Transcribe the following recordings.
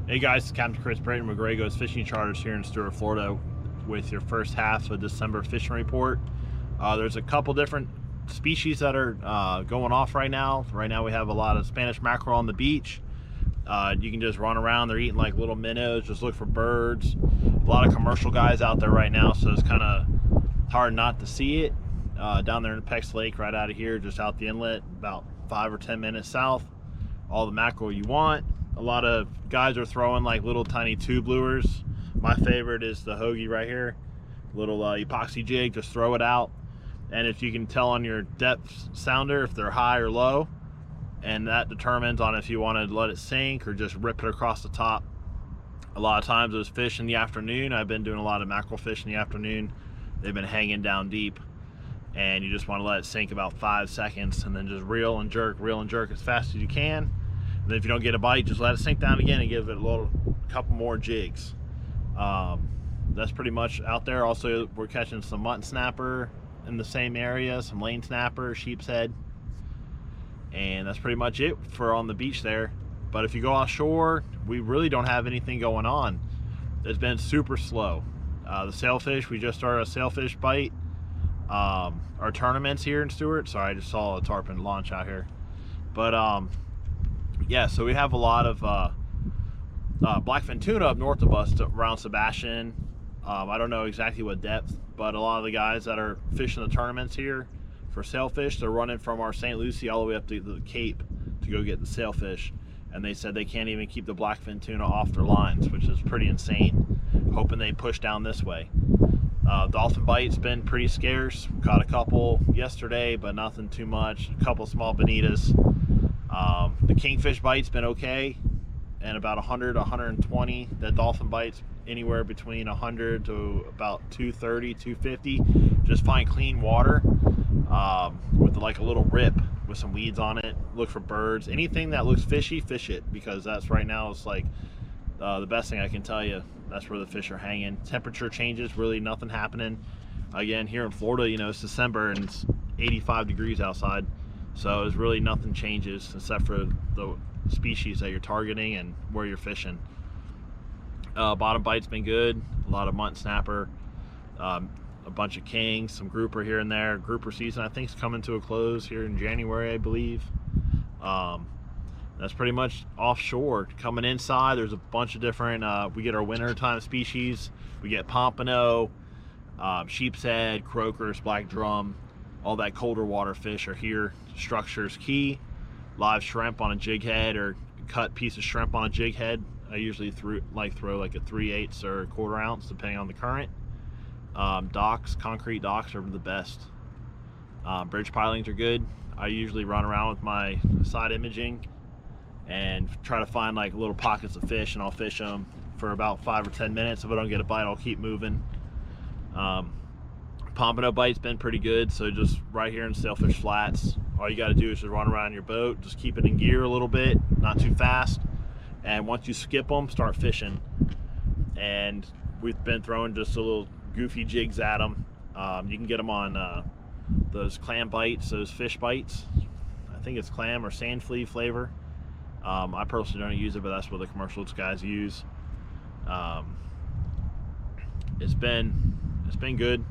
Hey guys, it's Capt Chris Britton with Gray Ghost Fishing Charters here in Stuart, Florida with your first half of December fishing report. There's a couple different species that are going off right now. Right now we have a lot of Spanish mackerel on the beach. You can just run around, they're eating like little minnows, just look for birds. A lot of commercial guys out there right now, so it's kind of hard not to see it. Down there in Peck's Lake, right out of here, just out the inlet, about 5 or 10 minutes south. All the mackerel you want. A lot of guys are throwing like little tiny tube lures. My favorite is the hoagie right here. Little epoxy jig, just throw it out. And if you can tell on your depth sounder if they're high or low, and that determines on if you want to let it sink or just rip it across the top. A lot of times those fish in the afternoon, I've been doing a lot of mackerel fish in the afternoon, they've been hanging down deep, and you just want to let it sink about 5 seconds and then just reel and jerk as fast as you can. And then if you don't get a bite, just let it sink down again and give it a couple more jigs. That's pretty much out there. Also, we're catching some mutton snapper in the same area, some lane snapper, sheep's head, and that's pretty much it for on the beach there. But if you go offshore, we really don't have anything going on. It's been super slow. The sailfish, we just started a sailfish bite. Our tournaments here in Stuart. Sorry, I just saw a tarpon launch out here. But yeah, so we have a lot of Blackfin Tuna up north of us around Sebastian. I don't know exactly what depth, but a lot of the guys that are fishing the tournaments here for sailfish, they're running from our St. Lucie all the way up to the Cape to go get the sailfish. And they said they can't even keep the Blackfin Tuna off their lines, which is pretty insane. Hoping they push down this way. Dolphin bite's been pretty scarce. Caught a couple yesterday, but nothing too much. A couple small bonitas. The kingfish bite's been okay, and about 100 120. The dolphin bite's anywhere between 100 to about 230 250. Just find clean water with like a little rip with some weeds on it. Look for birds. Anything that looks fishy, fish it, because that's right now it's like the best thing I can tell you. That's where the fish are hanging. Temperature changes, really nothing happening. Again, here in Florida, you know, it's December and it's 85 degrees outside. So there's really nothing changes except for the species that you're targeting and where you're fishing. Bottom bite's been good. A lot of mutton snapper, a bunch of kings, some grouper here and there. Grouper season I think is coming to a close here in January, I believe. That's pretty much offshore. Coming inside, there's a bunch of different, we get our wintertime species. We get pompano, sheep's head, croakers, black drum. All that colder water fish are here. Structure's key. Live shrimp on a jig head or cut piece of shrimp on a jig head. I usually throw like a 3/8 or a 1/4 ounce depending on the current. Docks, concrete docks are the best. Bridge pilings are good. I usually run around with my side imaging and try to find like little pockets of fish, and I'll fish them for about 5 or 10 minutes. If I don't get a bite, I'll keep moving. Pompano bite's been pretty good, so just right here in Sailfish Flats, all you got to do is just run around your boat, just keep it in gear a little bit, not too fast, and once you skip them, start fishing. And we've been throwing just a little goofy jigs at them. You can get them on those clam bites, those fish bites. I think it's clam or sand flea flavor. I personally don't use it, but that's what the commercial guys use. It's been good.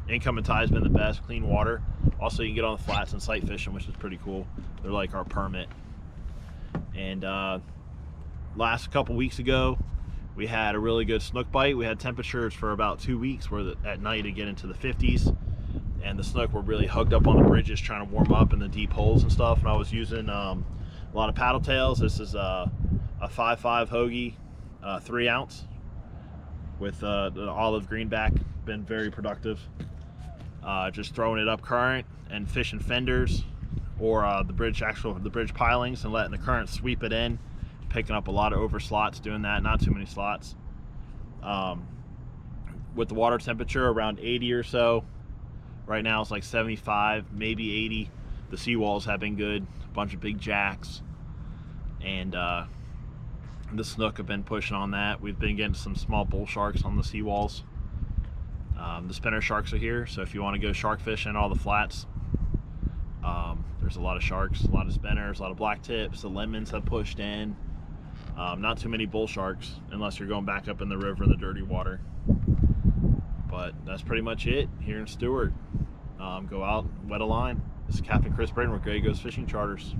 Incoming tide's been the best, clean water. Also, you can get on the flats and sight fishing, which is pretty cool. They're like our permit. And last couple weeks ago, we had a really good snook bite. We had temperatures for about 2 weeks where at night it get into the 50s. And the snook were really hugged up on the bridges trying to warm up in the deep holes and stuff. And I was using a lot of paddle tails. This is a 5.5 hoagie, 3 ounce with the olive greenback. Been very productive. Just throwing it up current and fishing fenders or the bridge pilings and letting the current sweep it in, picking up a lot of over slots doing that. Not too many slots. With the water temperature around 80 or so. Right now it's like 75, maybe 80. The seawalls have been good. A bunch of big jacks, and the snook have been pushing on that. We've been getting some small bull sharks on the seawalls. The spinner sharks are here, so if you want to go shark fishing all the flats, there's a lot of sharks, a lot of spinners, a lot of black tips. The lemons have pushed in. Not too many bull sharks unless you're going back up in the river in the dirty water. But that's pretty much it here in Stuart. Go out, wet a line. This is Captain Chris Britton with Grey Ghost Fishing Charters.